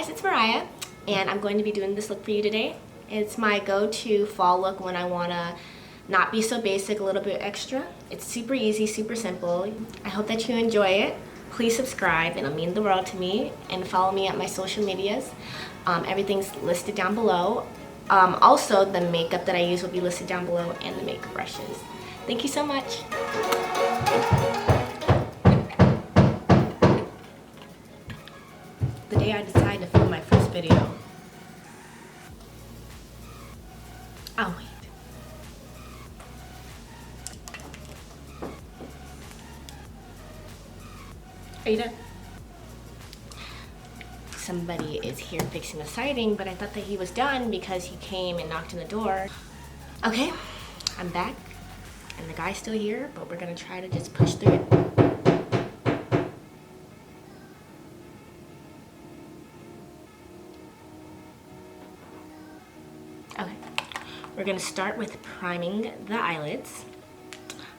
guys, it's Mariah, and I'm going to be doing this look for you today. It's my go-to fall look when I want to not be so basic, a little bit extra. It's super easy, super simple. I hope that you enjoy it. Please subscribe, it'll mean the world to me, and follow me at my social medias. Everything's listed down below. Also, the makeup that I use will be listed down below, and the makeup brushes. Thank you so much. The day I decided to film my first video. Oh wait. Are you done? Somebody is here fixing the siding, but I thought that he was done because he came and knocked on the door. Okay, I'm back, and the guy's still here, but we're gonna try to just push through it. Okay, we're gonna start with priming the eyelids.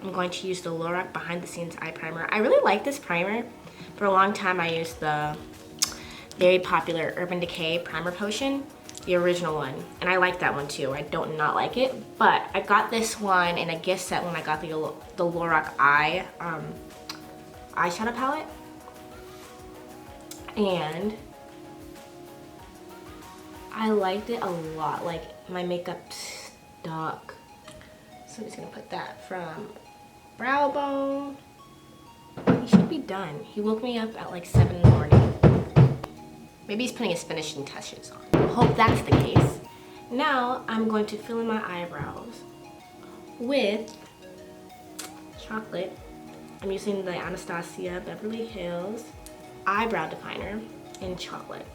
I'm going to use the Lorac Behind the Scenes Eye Primer. I really like this primer. For a long time, I used the very popular Urban Decay Primer Potion, the original one, and I like that one too. I don't not like it, but I got this one in a gift set when I got the Lorac Eye eyeshadow palette, and I liked it a lot. Like, my makeup stuck, so I'm just gonna put that from brow bone. He should be done. He woke me up at like 7 in the morning. Maybe he's putting his finishing touches on. I hope that's the case. Now I'm going to fill in my eyebrows with chocolate. I'm using the Anastasia Beverly Hills eyebrow definer in chocolate.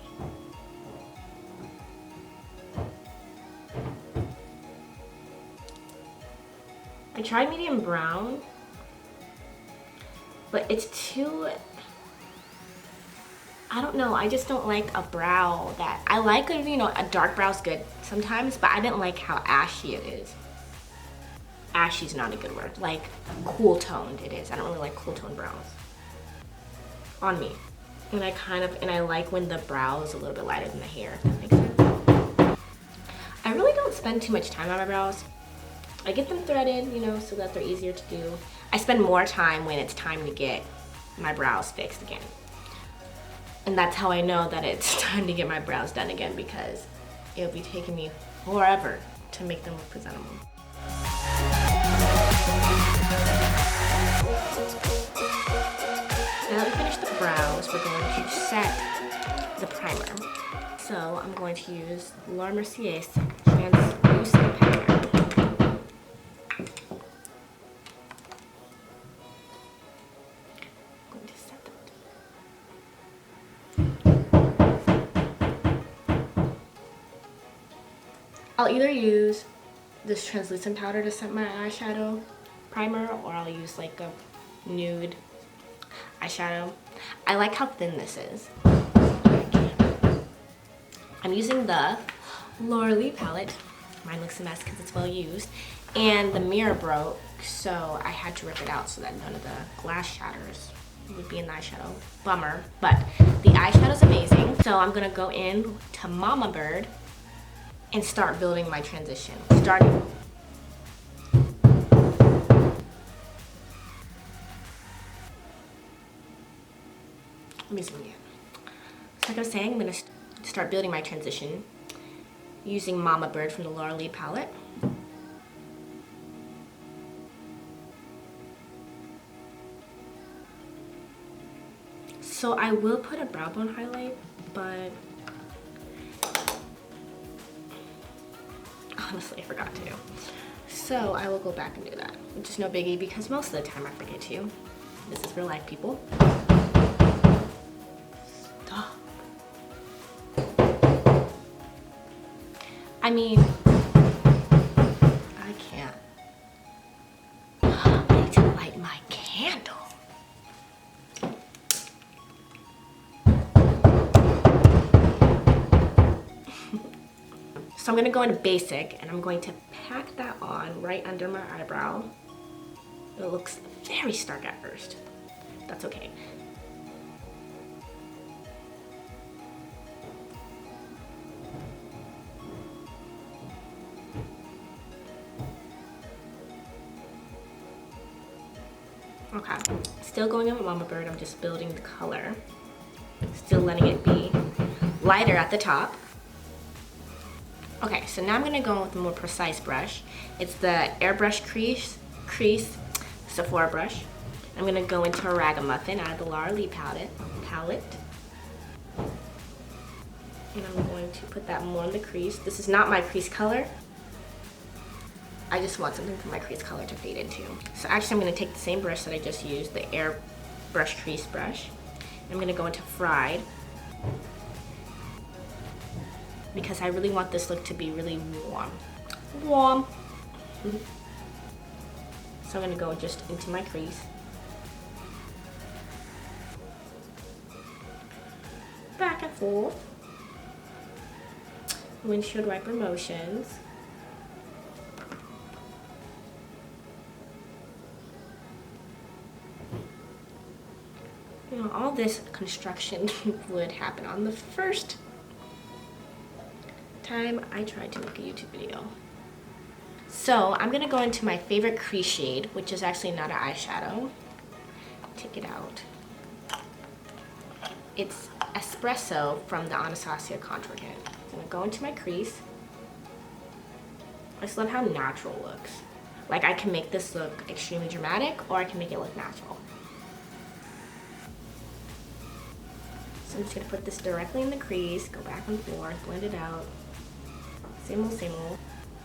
I tried medium brown, but it's too, I don't know, I just don't like a brow that, I like, you know, a dark brow's good sometimes, but I didn't like how ashy it is. Ashy's not a good word, like cool toned it is. I don't really like cool toned brows on me. And I like when the brow is a little bit lighter than the hair, if that makes sense. I really don't spend too much time on my brows. I get them threaded, you know, so that they're easier to do. I spend more time when it's time to get my brows fixed again. And that's how I know that it's time to get my brows done again, because it'll be taking me forever to make them look presentable. Now that we finished the brows, we're going to set the primer. So I'm going to use Mercier's translucent primer. I'll either use this translucent powder to set my eyeshadow primer, or I'll use like a nude eyeshadow. I like how thin this is. I'm using the Lorac palette. Mine looks a mess because it's well used. And the mirror broke, so I had to rip it out so that none of the glass shatters would be in the eyeshadow. Bummer, but the eyeshadow's amazing. So I'm gonna go in to Mama Bird and start building my transition. Let me zoom in. So like I was saying, I'm gonna start building my transition using Mama Bird from the Lorac palette. So I will put a brow bone highlight, but honestly, I forgot to. So I will go back and do that, which is no biggie because most of the time I forget to. This is real life, people. Stop. I mean, I can't. I need to light my candle. So I'm gonna go into basic, and I'm going to pack that on right under my eyebrow. It looks very stark at first. That's okay. Okay, still going in with Mama Bird. I'm just building the color. Still letting it be lighter at the top. Okay, so now I'm gonna go with a more precise brush. It's the Airbrush Crease Sephora brush. I'm gonna go into a Ragamuffin out of the Lorac palette. And I'm going to put that more in the crease. This is not my crease color. I just want something for my crease color to fade into. So actually I'm gonna take the same brush that I just used, the Airbrush Crease brush. I'm gonna go into Fried, because I really want this look to be really warm. So I'm gonna go just into my crease. Back and forth. Windshield wiper motions. You know, all this construction would happen on the first time I tried to make a YouTube video. So I'm gonna go into my favorite crease shade, which is actually not an eyeshadow. Take it out. It's Espresso from the Anastasia contour kit. I'm gonna go into my crease. I just love how natural it looks. Like, I can make this look extremely dramatic, or I can make it look natural. So I'm just gonna put this directly in the crease, go back and forth, blend it out. Same old.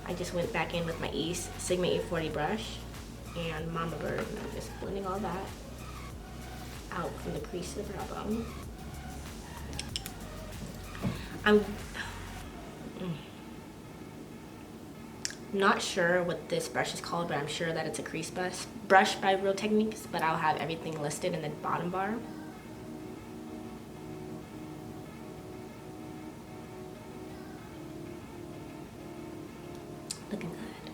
I just went back in with my Sigma E40 brush and Mama Bird, and I'm just blending all that out from the crease of the brow bone. I'm not sure what this brush is called, but I'm sure that it's a crease brush by Real Techniques, but I'll have everything listed in the bottom bar. Looking good.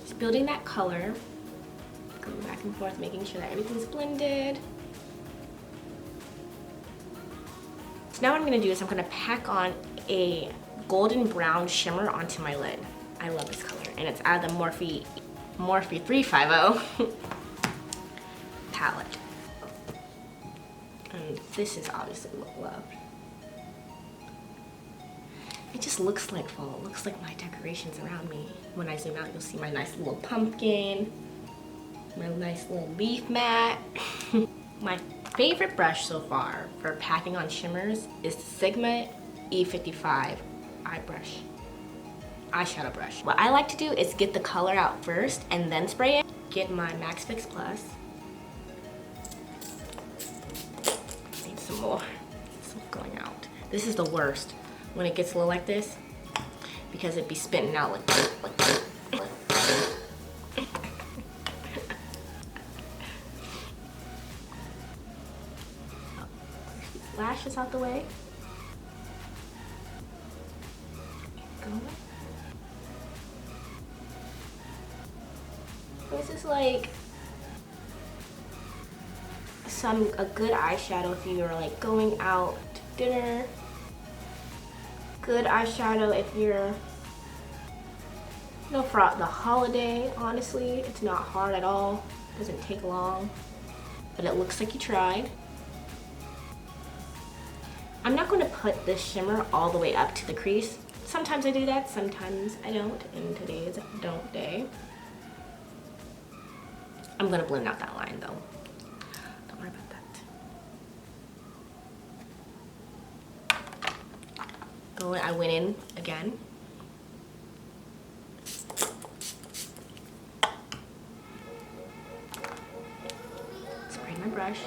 Just building that color, going back and forth, making sure that everything's blended. So now what I'm gonna do is I'm gonna pack on a golden brown shimmer onto my lid. I love this color, and it's out of the Morphe 350 palette. And this is obviously love. It just looks like fall. It looks like my decorations around me. When I zoom out, you'll see my nice little pumpkin, my nice little leaf mat. My favorite brush so far for packing on shimmers is the Sigma E55 eyeshadow brush. What I like to do is get the color out first and then spray it. Get my Max Fix Plus. Need some more. It's going out. This is the worst when it gets low like this, because it'd be spitting out like this. Lashes out the way. This is like a good eyeshadow if you're like going out to dinner. Good eyeshadow if you're, for the holiday. Honestly, it's not hard at all. It doesn't take long, but it looks like you tried. I'm not going to put this shimmer all the way up to the crease. Sometimes I do that, sometimes I don't, and today is a don't day. I'm going to blend out that line though. Don't worry about that. I went in again. Spray my brush.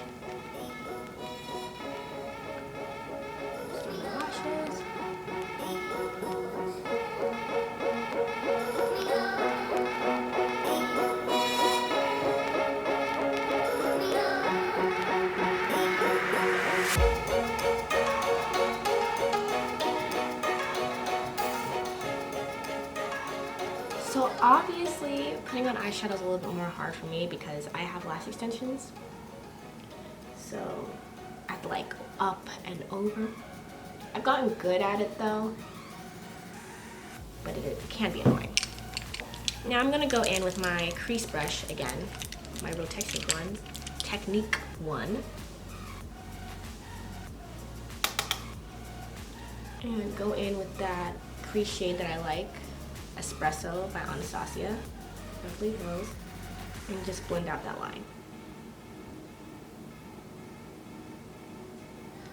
So obviously, putting on eyeshadow is a little bit more hard for me because I have lash extensions. So I have to like up and over. I've gotten good at it though, but it can be annoying. Now I'm gonna go in with my crease brush again, my Real Technique one. And go in with that crease shade that I like, Espresso by Anastasia, Beverly Hills, and just blend out that line.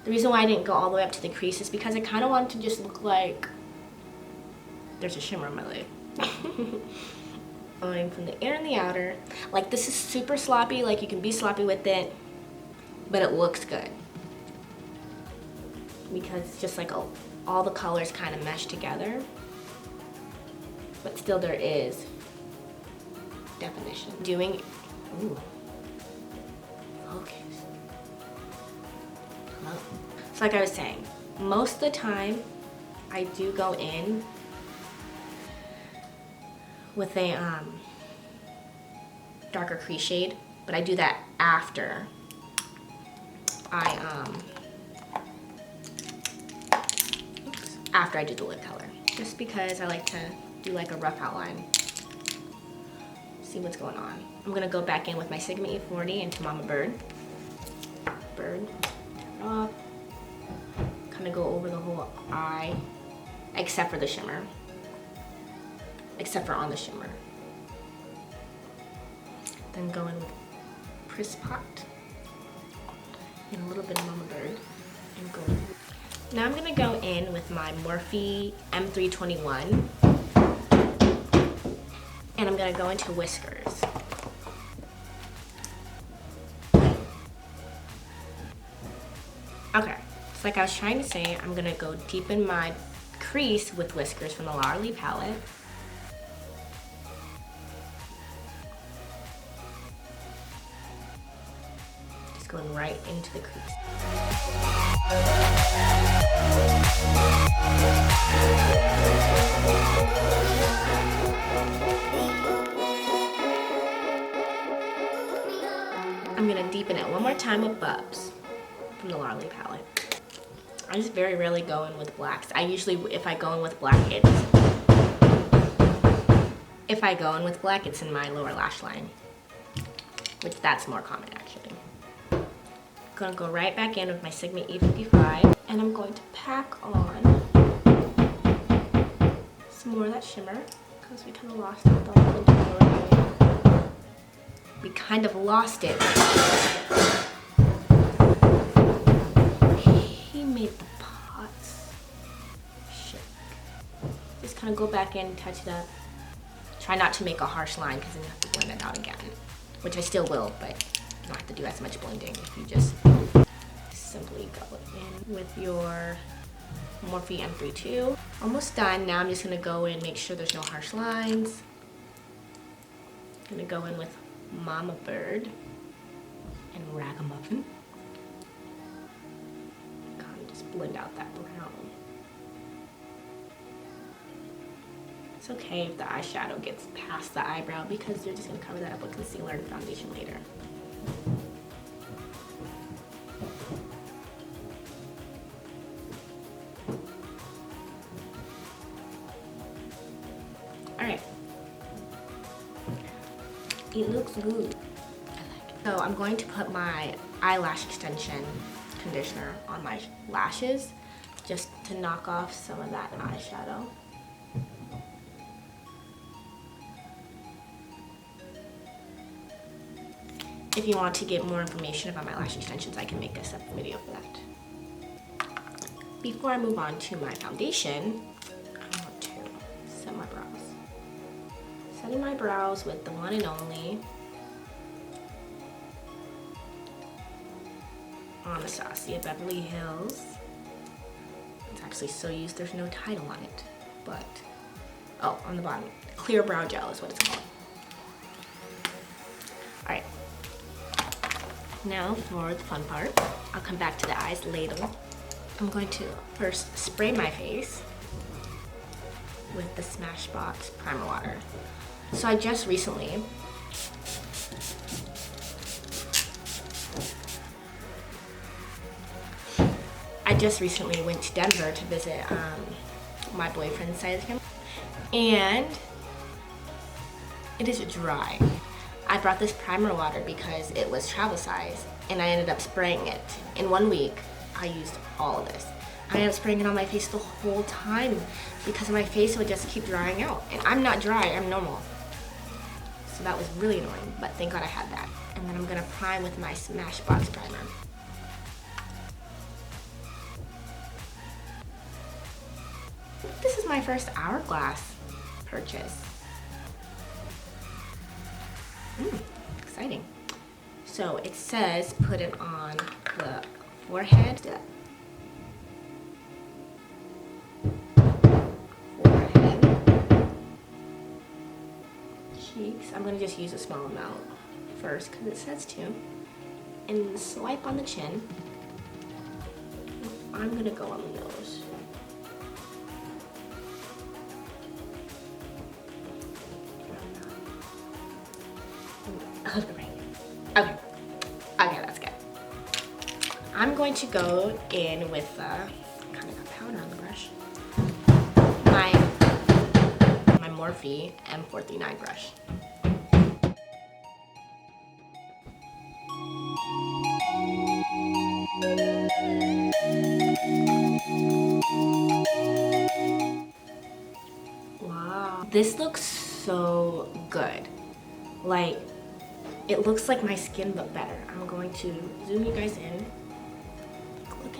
The reason why I didn't go all the way up to the crease is because I kind of wanted to just look like there's a shimmer on my leg. Going from the inner and the outer. Like, this is super sloppy, like you can be sloppy with it, but it looks good. Because it's just like all the colors kind of mesh together. But still there is definition. Doing, ooh, focus. Hello. So like I was saying, most of the time I do go in with a darker crease shade, but I do that after I do the lip color, just because I like to do like a rough outline, see what's going on. I'm gonna go back in with my Sigma E40 into Mama Bird, tap it off, kind of go over the whole eye, except for the shimmer. Except for on the shimmer. Then go in with Press Pot and a little bit of Mama Bird and go. Now I'm gonna go in with my Morphe M321 and I'm gonna go into whiskers. Okay, so like I was trying to say, I'm gonna go deepen my crease with whiskers from the Lorac palette. Going right into the crease. I'm gonna deepen it one more time with Bubs from the Lorac palette. I just very rarely go in with blacks. I usually, if I go in with black, it's in my lower lash line, which that's more common actually. Gonna go right back in with my Sigma E55 and I'm going to pack on some more of that shimmer because we kind of lost it with all the color. We kind of lost it. He made the pots shake. Just kind of go back in, touch it up. Try not to make a harsh line because then you have to blend it out again, which I still will, but you don't have to do as much blending if you just simply go in with your Morphe M32. Almost done. Now I'm just gonna go in, make sure there's no harsh lines. Gonna go in with Mama Bird and Ragamuffin. Kind of just blend out that brown. It's okay if the eyeshadow gets past the eyebrow because you're just gonna cover that up with concealer and foundation later. Alright. It looks good. I like it. So I'm going to put my eyelash extension conditioner on my lashes just to knock off some of that eyeshadow. If you want to get more information about my lash extensions, I can make a separate video for that. Before I move on to my foundation, I want to set my brows. Setting my brows with the one and only Anastasia Beverly Hills. It's actually so used there's no title on it, but oh, on the bottom, clear brow gel is what it's called. All right. Now for the fun part, I'll come back to the eyes later. I'm going to first spray my face with the Smashbox primer water. So I just recently went to Denver to visit my boyfriend's side of him, and It is dry. I brought this primer water because it was travel size, and I ended up spraying it. In 1 week, I used all of this. I ended up spraying it on my face the whole time because my face would just keep drying out. And I'm not dry, I'm normal. So that was really annoying, but thank God I had that. And then I'm gonna prime with my Smashbox primer. This is my first Hourglass purchase. Exciting. So it says put it on the forehead. Cheeks. I'm gonna just use a small amount first because it says to. And swipe on the chin. I'm gonna go on the nose. Okay. Okay, that's good. I'm going to go in with kind of got powder on the brush. My Morphe M439 brush. Wow. This looks so good. Like, it looks like my skin but better. I'm going to zoom you guys in. Look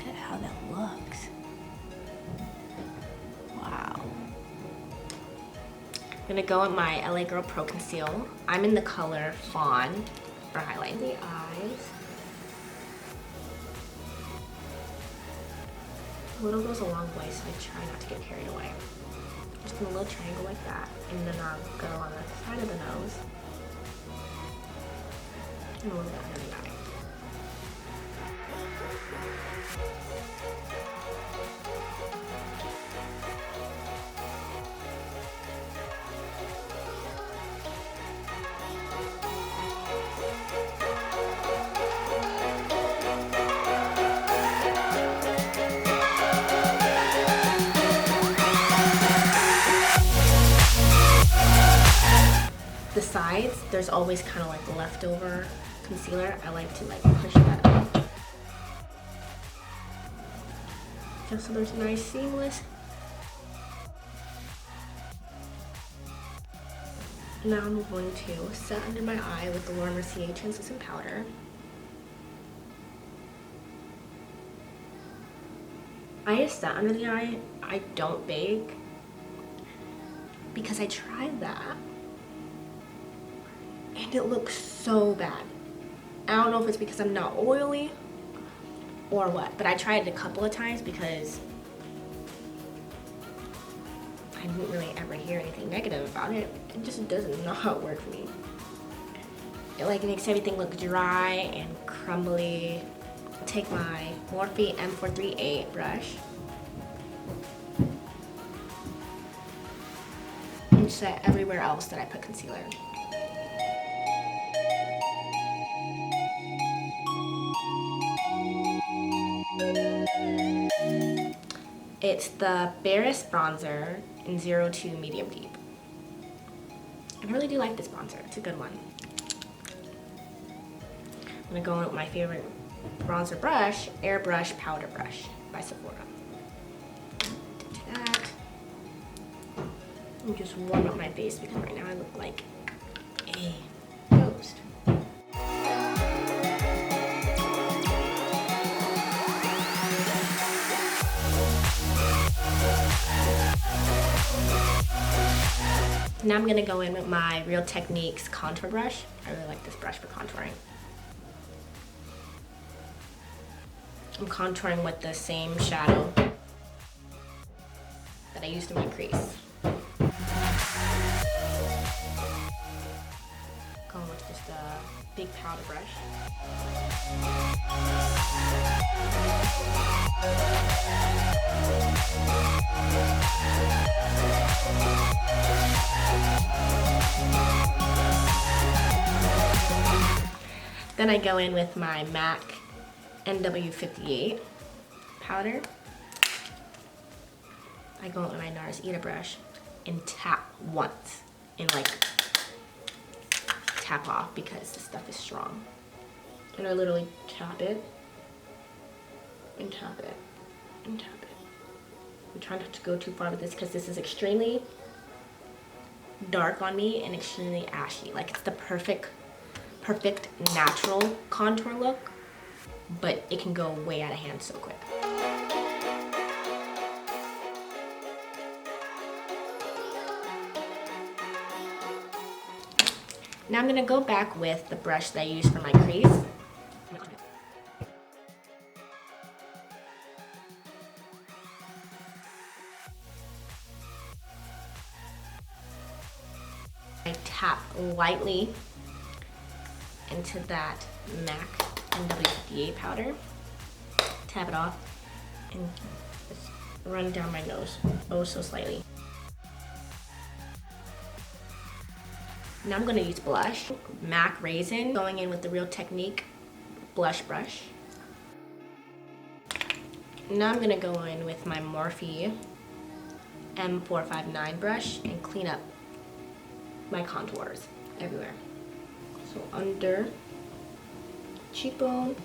at how that looks. Wow. I'm gonna go with my LA Girl Pro Conceal. I'm in the color Fawn for highlighting the eyes. A little goes a long way, so I try not to get carried away. Just a little triangle like that, and then I'll go on the side of the nose and a little bit under the eye. The sides, there's always kind of like leftover concealer. I like to like push that up. Just so there's a nice seamless. Now I'm going to set under my eye with the Laura Mercier translucent powder. I just set under the eye. I don't bake because I tried that. And it looks so bad. I don't know if it's because I'm not oily or what, but I tried it a couple of times because I didn't really ever hear anything negative about it. It just does not work for me. It like makes everything look dry and crumbly. I'll take my Morphe M438 brush and set everywhere else that I put concealer. It's the Barest bronzer in 02 medium deep. I really do like this bronzer. It's a good one. I'm gonna go in with my favorite bronzer brush, Airbrush Powder Brush by Sephora. Do that. And just warm up my face because right now I look like a ghost. Now I'm gonna go in with my Real Techniques contour brush. I really like this brush for contouring. I'm contouring with the same shadow that I used in my crease. Going with just a big powder brush. Then I go in with my M.A.C NW58 powder. I go in with my NARS Ita brush and tap once and like tap off because the stuff is strong. And I literally tap it and tap it and tap it. I'm trying not to go too far with this because this is extremely dark on me and extremely ashy. Like it's the perfect natural contour look, but it can go way out of hand so quick. Now I'm gonna go back with the brush that I use for my crease. I tap lightly into that M.A.C NW58 powder, tap it off, and just run down my nose, oh so slightly. Now I'm gonna use blush, M.A.C Raisin, going in with the Real Technique blush brush. Now I'm gonna go in with my Morphe M459 brush and clean up my contours everywhere. So under cheekbone,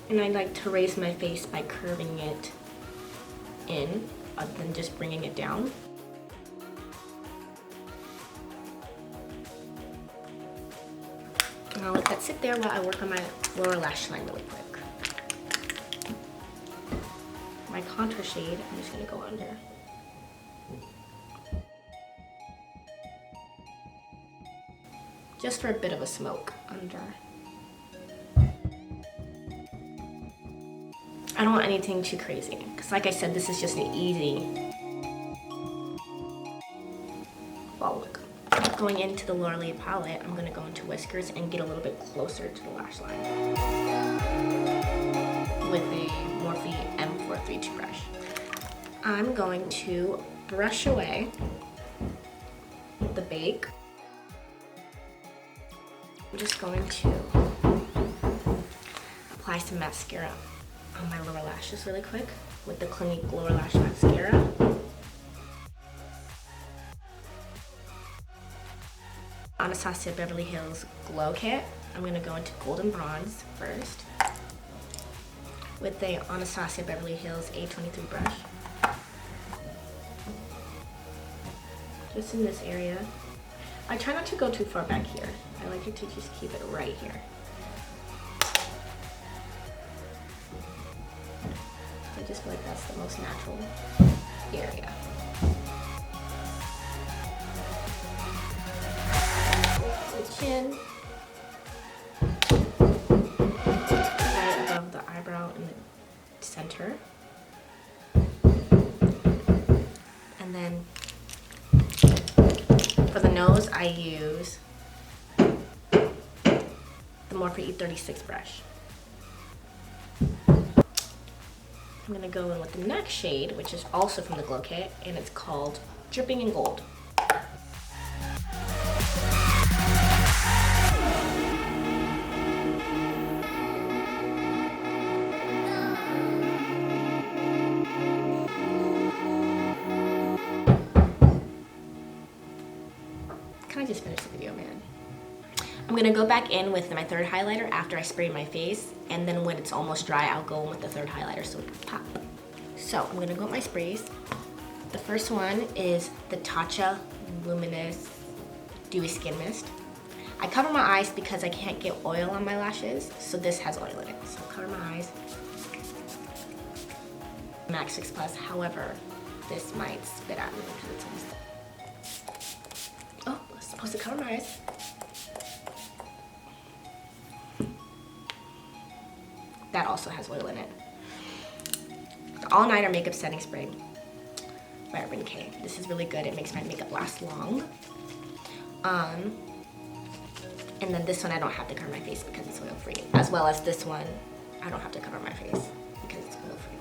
and I like to raise my face by curving it in other than just bringing it down. And I'll let that sit there while I work on my lower lash line really quick. My contour shade, I'm just gonna go under. Just for a bit of a smoke under. I don't want anything too crazy, because like I said, this is just an easy fall look. Going into the Lorac palette, I'm gonna go into whiskers and get a little bit closer to the lash line with a Morphe M432 brush. I'm going to brush away the bake. I'm just going to apply some mascara on my lower lashes really quick with the Clinique Lower Lash Mascara. Anastasia Beverly Hills Glow Kit. I'm going to go into Golden Bronze first with the Anastasia Beverly Hills A23 brush. Just in this area. I try not to go too far back here. I like it to just keep it right here. I just feel like that's the most natural area. The chin, right above the eyebrow in the center. And then for the nose, I use the Morphe E36 brush. I'm gonna go in with the next shade, which is also from the Glow Kit, and it's called Dripping in Gold. Can I just finish the video, man? I'm gonna go back in with my third highlighter after I spray my face, and then when it's almost dry, I'll go in with the third highlighter so it can pop. So I'm gonna go with my sprays. The first one is the Tatcha Luminous Dewy Skin Mist. I cover my eyes because I can't get oil on my lashes, so this has oil in it. So I'll cover my eyes. MAC 6 Plus, however, this might spit at me because it's almost there. Oh, I was supposed to cover my eyes. That also has oil in it. The All Nighter Makeup Setting Spray by Urban Decay. This is really good. It makes my makeup last long. And then this one I don't have to cover my face because it's oil free. As well as this one, I don't have to cover my face because it's oil free.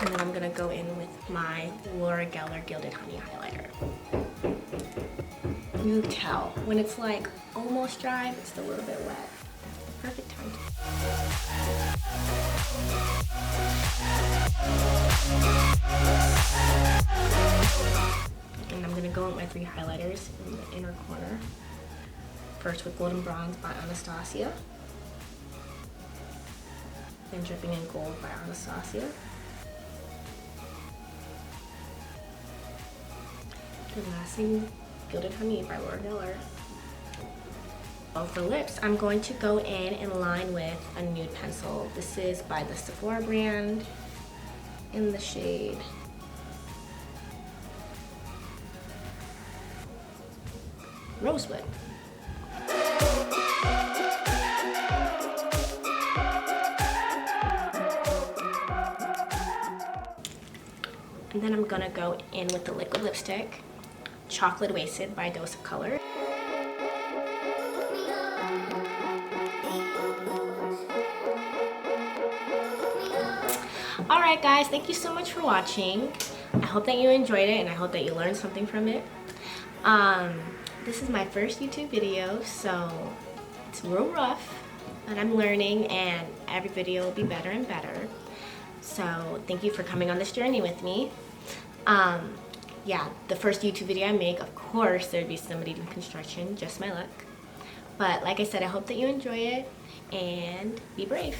And then I'm gonna go in with my Laura Geller Gilded Honey highlighter. You tell when it's like almost dry, but still a little bit wet. That's the perfect time to highlighters in the inner corner. First with Golden Bronze by Anastasia. Then Dripping in Gold by Anastasia. And lastly, Gilded Honey by Lorac. For lips, I'm going to go in and line with a nude pencil. This is by the Sephora brand in the shade Rosewood. And then I'm gonna go in with the liquid lipstick, Chocolate Wasted by Dose of Color. Alright guys, thank you so much for watching. I hope that you enjoyed it and I hope that you learned something from it. This is my first YouTube video, so it's real rough, but I'm learning and every video will be better and better. So thank you for coming on this journey with me. Yeah, the first YouTube video I make, of course, there'd be somebody doing construction, just my luck. But like I said, I hope that you enjoy it and be brave.